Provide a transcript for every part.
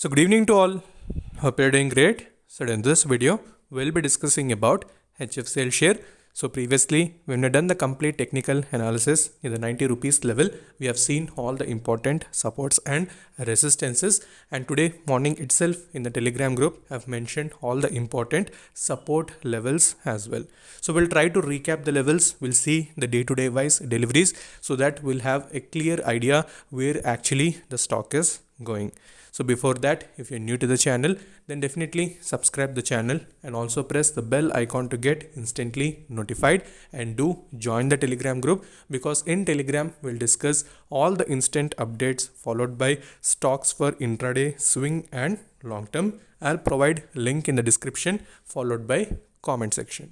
So good evening to all. Hope you're doing great. So in this video, we'll be discussing about HFCL share. So previously, when we've done the complete technical analysis in the 90 rupees level, we have seen all the important supports and resistances. And today morning itself in the Telegram group, I've mentioned all the important support levels as well. So we'll try to recap the levels. We'll see the day-to-day wise deliveries so that we'll have a clear idea where actually the stock is going. So before that, if you're new to the channel, then definitely subscribe the channel and also press the bell icon to get instantly notified, and do join the Telegram group, because in Telegram we'll discuss all the instant updates followed by stocks for intraday, swing and long term. I'll provide link in the description followed by comment section.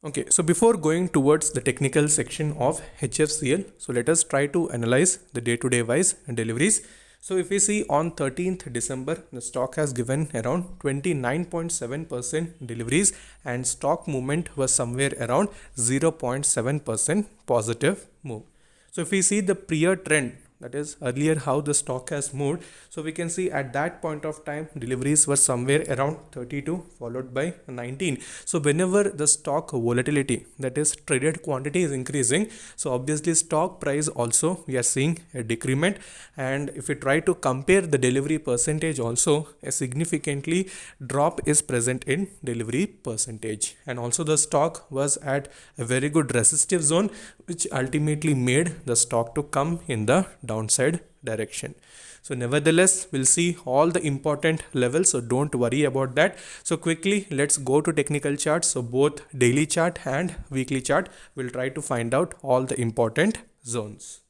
Okay, so before going towards the technical section of HFCL, so let us try to analyze the day-to-day wise deliveries. So if we see on 13th December, the stock has given around 29.7% deliveries and stock movement was somewhere around 0.7% positive move. So if we see the prior trend, that is earlier how the stock has moved, so we can see at that point of time deliveries were somewhere around 32 followed by 19. So whenever the stock volatility, that is traded quantity, is increasing, so obviously stock price also we are seeing a decrement. And if we try to compare the delivery percentage also, a significantly drop is present in delivery percentage. And also the stock was at a very good resistive zone, which ultimately made the stock to come in the downside direction. So nevertheless, we'll see all the important levels, so don't worry about that. So quickly let's go to technical charts. So both daily chart and weekly chart, we'll try to find out all the important zones.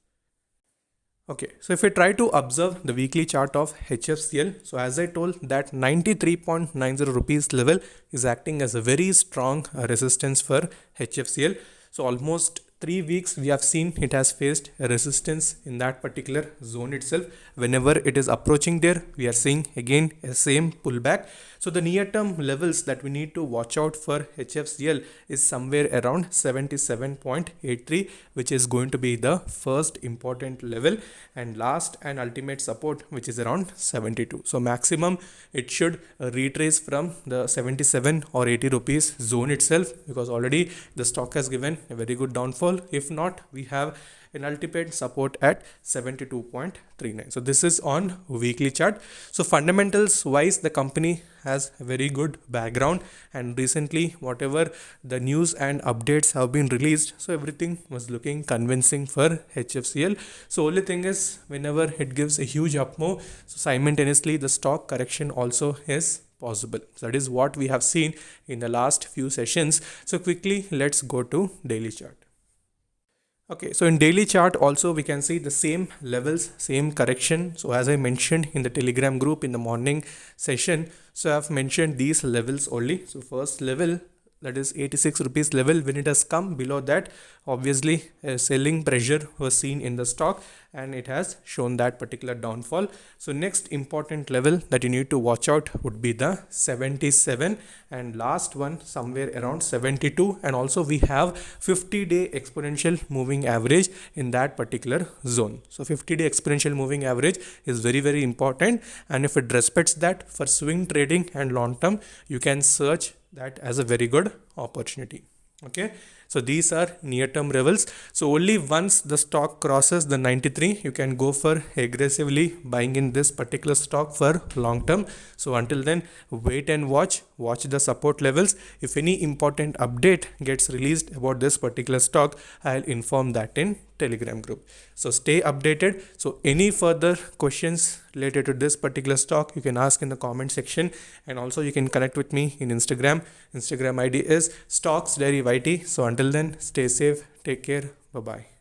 Okay, so if we try to observe the weekly chart of HFCL, so as I told that 93.90 rupees level is acting as a very strong resistance for HFCL. So almost 3 weeks we have seen it has faced a resistance in that particular zone itself. Whenever it is approaching there, we are seeing again a same pullback. So the near term levels that we need to watch out for HFCL is somewhere around 77.83, which is going to be the first important level, and last and ultimate support which is around 72. So maximum it should retrace from the 77 or 80 rupees zone itself, because already the stock has given a very good downfall. If not, we have an ultimate support at 72.39. So this is on weekly chart. So fundamentals wise, the company has a very good background, and recently whatever the news and updates have been released, so everything was looking convincing for HFCL. So only thing is, whenever it gives a huge up move, so simultaneously the stock correction also is possible. So that is what we have seen in the last few sessions. So quickly let's go to daily chart. Okay, so in daily chart also we can see the same levels, same correction. So as I mentioned in the Telegram group in the morning session, so I have mentioned these levels only. So first level, that is 86 rupees level, when it has come below that, obviously a selling pressure was seen in the stock and it has shown that particular downfall. So next important level that you need to watch out would be the 77, and last one somewhere around 72, and also we have 50-day exponential moving average in that particular zone. So 50-day exponential moving average is very important, and if it respects that for swing trading and long term, you can search that as a very good opportunity. Okay, so these are near term levels. So only once the stock crosses the 93, you can go for aggressively buying in this particular stock for long term. So until then, wait and watch the support levels. If any important update gets released about this particular stock, I'll inform that in Telegram group. So stay updated. So any further questions related to this particular stock, you can ask in the comment section, and also you can connect with me in Instagram. Instagram ID is Stocks Diary YT. So until then, stay safe, take care, bye bye.